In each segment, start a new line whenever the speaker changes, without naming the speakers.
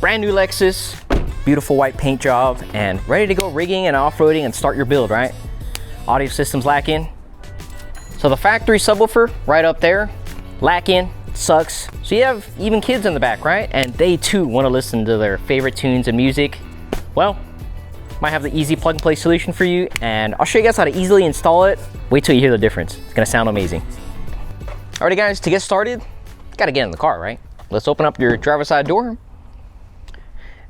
brand new Lexus, beautiful white paint job, and ready to go rigging and off-roading and start your build, right? Audio system's lacking. So the factory subwoofer right up there, lacking, sucks. So you have even kids in the back, right? And they too want to listen to their favorite tunes and music. Well, might have the easy plug and play solution for you, and I'll show you guys how to easily install it. Wait till you hear the difference. It's gonna sound amazing. Alrighty guys, to get started, gotta get in the car, right? Let's open up your driver's side door.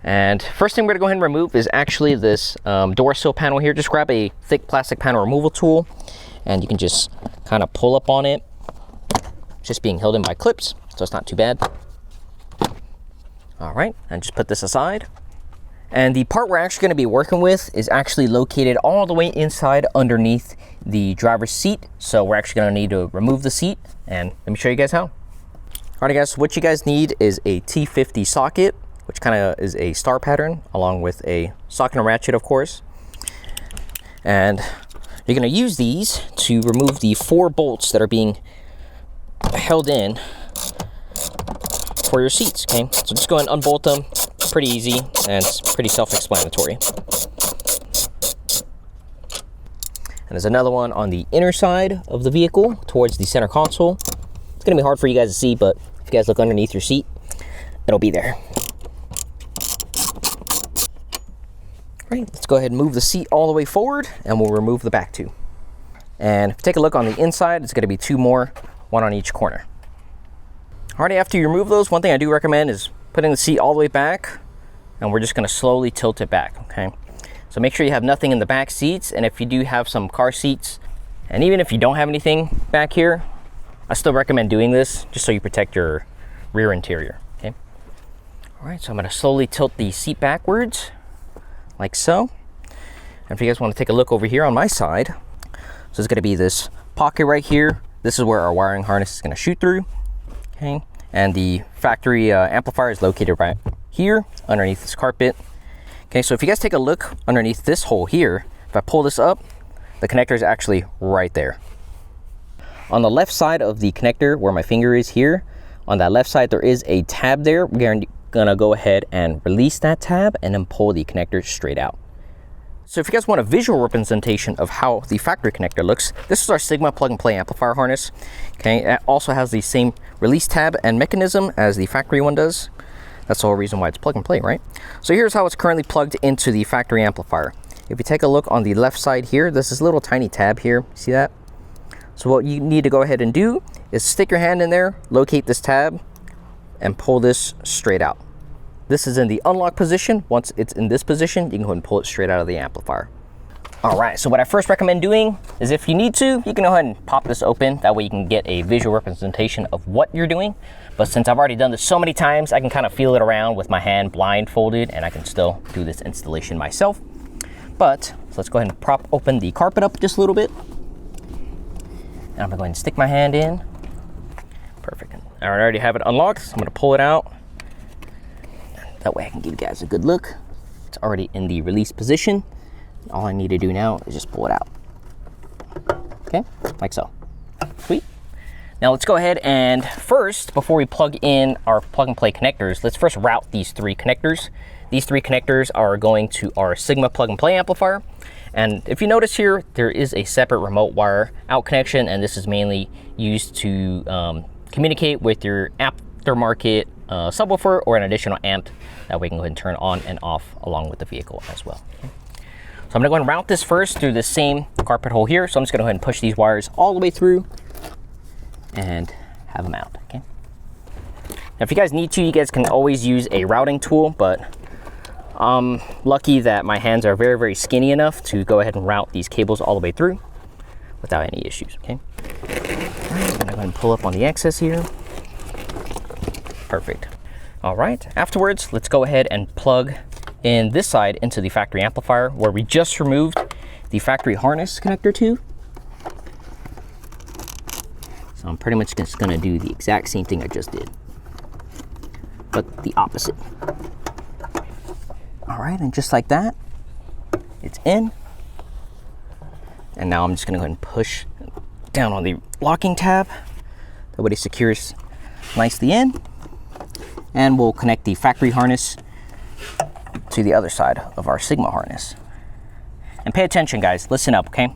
And first thing we're gonna go ahead and remove is actually this door sill panel here. Just grab a thick plastic panel removal tool, and you can just kind of pull up on it. It's just being held in by clips, so it's not too bad. All right, and just put this aside. And the part we're actually gonna be working with is actually located all the way inside underneath the driver's seat. So we're actually gonna need to remove the seat, and let me show you guys how. All right guys, so what you guys need is a T50 socket, which kind of is a star pattern, along with a socket and ratchet, of course. And you're gonna use these to remove the 4 bolts that are being held in for your seats, okay? So just go ahead and unbolt them. Pretty easy, and it's pretty self-explanatory. And there's another one on the inner side of the vehicle towards the center console. It's gonna be hard for you guys to see, but if you guys look underneath your seat, it'll be there. All right, let's go ahead and move the seat all the way forward, and we'll remove the back 2. And if you take a look on the inside, it's gonna be 2 more, 1 on each corner. Alrighty, after you remove those, one thing I do recommend is putting the seat all the way back, and we're just gonna slowly tilt it back, okay? So make sure you have nothing in the back seats, and if you do have some car seats, and even if you don't have anything back here, I still recommend doing this just so you protect your rear interior, okay? All right, so I'm gonna slowly tilt the seat backwards, like so. And if you guys wanna take a look over here on my side, so it's gonna be this pocket right here. This is where our wiring harness is gonna shoot through, okay? And the factory amplifier is located right here underneath this carpet. Okay, so if you guys take a look underneath this hole here, if I pull this up, the connector is actually right there. On the left side of the connector, where my finger is here, on that left side, there is a tab there. We're gonna go ahead and release that tab and then pull the connector straight out. So if you guys want a visual representation of how the factory connector looks, this is our Sigma plug and play amplifier harness. Okay, it also has the same release tab and mechanism as the factory one does. That's the whole reason why it's plug and play, right? So here's how it's currently plugged into the factory amplifier. If you take a look on the left side here, there's this little tiny tab here. See that? So what you need to go ahead and do is stick your hand in there, locate this tab, and pull this straight out. This is in the unlock position. Once it's in this position, you can go ahead and pull it straight out of the amplifier. All right, so what I first recommend doing is, if you need to, you can go ahead and pop this open. That way you can get a visual representation of what you're doing. But since I've already done this so many times, I can kind of feel it around with my hand blindfolded, and I can still do this installation myself. But so let's go ahead and prop open the carpet up just a little bit. And I'm gonna go ahead and stick my hand in. Perfect. All right, I already have it unlocked, so I'm gonna pull it out. That way I can give you guys a good look. It's already in the release position. All I need to do now is just pull it out. Okay, like so. Sweet. Now let's go ahead and first, before we plug in our plug and play connectors, let's first route these 3 connectors. These 3 connectors are going to our Sigma plug and play amplifier. And if you notice here, there is a separate remote wire out connection, and this is mainly used to communicate with your aftermarket subwoofer or an additional amp. That way you can go ahead and turn on and off along with the vehicle as well. Okay. So I'm gonna go ahead and route this first through the same carpet hole here. So I'm just gonna go ahead and push these wires all the way through and have them out, okay? Now if you guys need to, you guys can always use a routing tool, but I'm lucky that my hands are very, very skinny enough to go ahead and route these cables all the way through without any issues, okay? All right, I'm gonna go ahead and pull up on the excess here. Perfect. All right, afterwards, let's go ahead and plug in this side into the factory amplifier, where we just removed the factory harness connector to. So I'm pretty much just gonna do the exact same thing I just did, but the opposite. All right, and just like that, it's in. And now I'm just gonna go ahead and push down on the locking tab. That way it secures nicely in. And we'll connect the factory harness to the other side of our Sigma harness. And pay attention, guys, listen up, okay?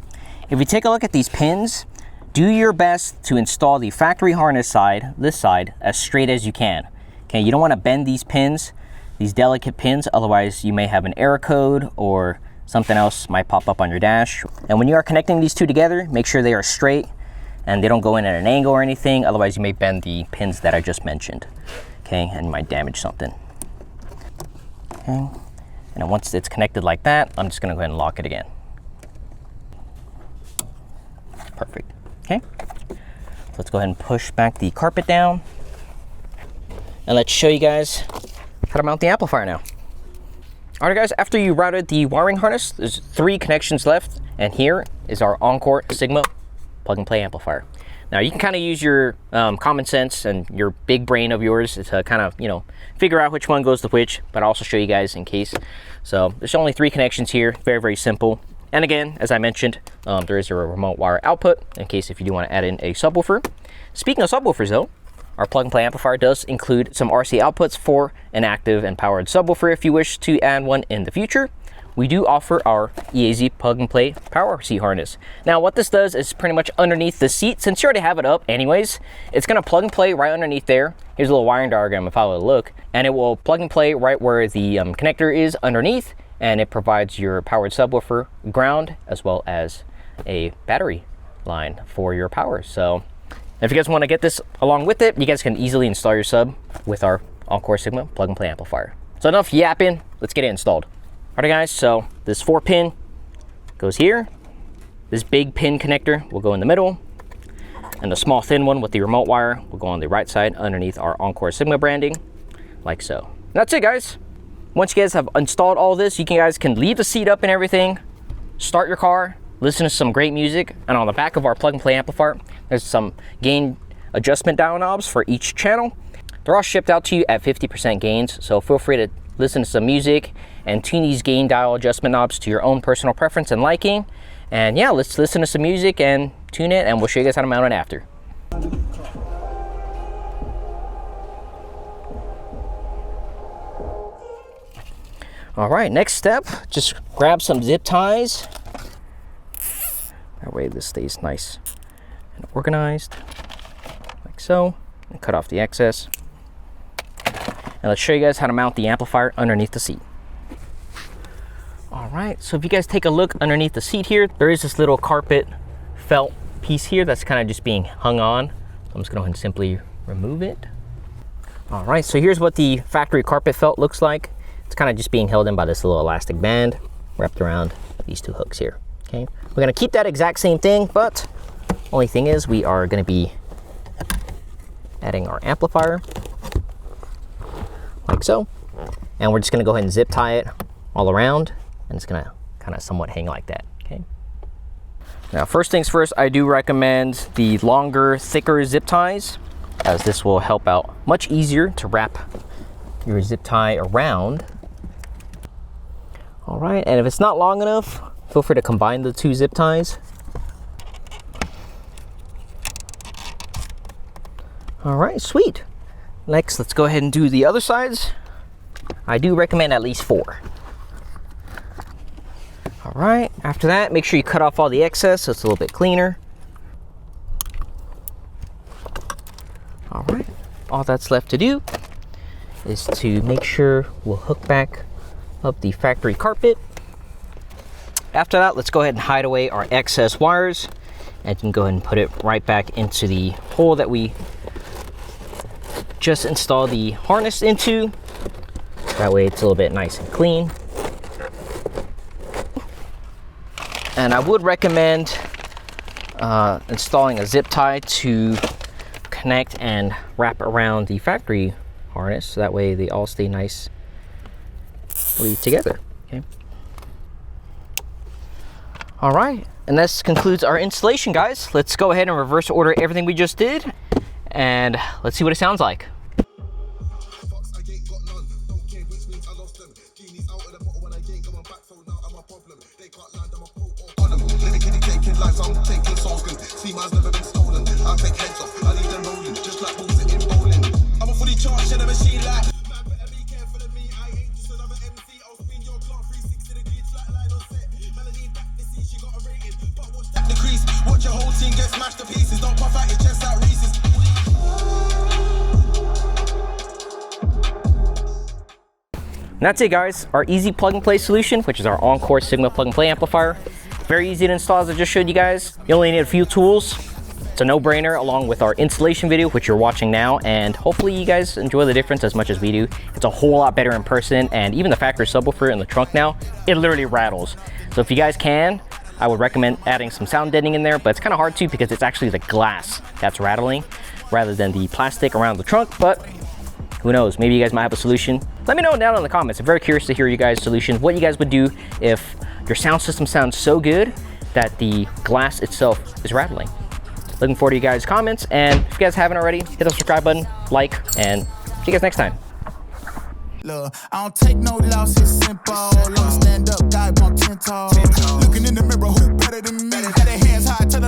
If you take a look at these pins, do your best to install the factory harness side, this side, as straight as you can. Okay, you don't want to bend these pins, these delicate pins, otherwise you may have an error code or something else might pop up on your dash. And when you are connecting these two together, make sure they are straight and they don't go in at an angle or anything, otherwise you may bend the pins that I just mentioned. Okay, and you might damage something. Okay, and then once it's connected like that, I'm just gonna go ahead and lock it again. Perfect, okay? So let's go ahead and push back the carpet down. And let's show you guys how to mount the amplifier now. All right, guys, after you routed the wiring harness, there's 3 connections left, and here is our Encore Sigma plug-and-play amplifier. Now, you can kind of use your common sense and your big brain of yours to kind of, you know, figure out which one goes to which, but I'll also show you guys in case. So there's only 3 connections here, very, very simple. And again, as I mentioned, there is a remote wire output in case if you do want to add in a subwoofer. Speaking of subwoofers, though, our plug-and-play amplifier does include some RC outputs for an active and powered subwoofer if you wish to add one in the future. We do offer our EAZ plug-and-play power C harness. Now, what this does is pretty much underneath the seat, since you already have it up anyways, it's gonna plug and play right underneath there. Here's a little wiring diagram if I will look, and it will plug and play right where the connector is underneath, and it provides your powered subwoofer ground as well as a battery line for your power. So if you guys want to get this along with it, you guys can easily install your sub with our Encore Sigma plug and play amplifier. So enough yapping, let's get it installed. Alright guys, so this 4-pin goes here. This big pin connector will go in the middle, and the small thin one with the remote wire will go on the right side underneath our Encore Sigma branding, like so. And that's it, guys. Once you guys have installed all this, you guys can leave the seat up and everything, start your car, listen to some great music, and on the back of our plug and play amplifier, there's some gain adjustment dial knobs for each channel. They're all shipped out to you at 50% gains, so feel free to listen to some music and tune these gain dial adjustment knobs to your own personal preference and liking. And yeah, let's listen to some music and tune it, and we'll show you guys how to mount it after. All right, next step, just grab some zip ties. That way this stays nice and organized, like so, and cut off the excess. And let's show you guys how to mount the amplifier underneath the seat. All right, so if you guys take a look underneath the seat here, there is this little carpet felt piece here that's kind of just being hung on. So I'm just gonna go ahead and simply remove it. All right, so here's what the factory carpet felt looks like. It's kind of just being held in by this little elastic band wrapped around these 2 hooks here, okay? We're gonna keep that exact same thing, but only thing is we are gonna be adding our amplifier, like so. And we're just gonna go ahead and zip tie it all around, and it's gonna kind of somewhat hang like that, okay? Now, first things first, I do recommend the longer, thicker zip ties, as this will help out much easier to wrap your zip tie around. All right, and if it's not long enough, feel free to combine the 2 zip ties. All right, sweet. Next, let's go ahead and do the other sides. I do recommend at least 4. All right, after that, make sure you cut off all the excess so it's a little bit cleaner. All right, all that's left to do is to make sure we'll hook back up the factory carpet. After that, let's go ahead and hide away our excess wires, and you can go ahead and put it right back into the hole that we just installed the harness into. That way it's a little bit nice and clean. And I would recommend installing a zip tie to connect and wrap around the factory harness, so that way they all stay nicely together, okay? All right, and this concludes our installation, guys. Let's go ahead and reverse order everything we just did, and let's see what it sounds like.
your whole team get smashed to pieces. Don't puff out your chest out Reese's.
And that's it, guys. Our easy plug and play solution, which is our Encore Sigma plug and play amplifier. Very easy to install, as I just showed you guys. You only need a few tools. It's a no-brainer, along with our installation video, which you're watching now, and hopefully you guys enjoy the difference as much as we do. It's a whole lot better in person, and even the factory subwoofer in the trunk now, it literally rattles. So if you guys can, I would recommend adding some sound deadening in there, but it's kind of hard to because it's actually the glass that's rattling rather than the plastic around the trunk, but who knows, maybe you guys might have a solution. Let me know down in the comments. I'm very curious to hear you guys' solutions, what you guys would do if your sound system sounds so good that the glass itself is rattling. Looking forward to you guys' comments, and if you guys haven't already, hit the subscribe button, like, and see you guys next time.
Look, I don't take no loss, it's simple. Stand up, guy, walk 10 tall. Looking in the mirror, who better than me? Got their hands high, tell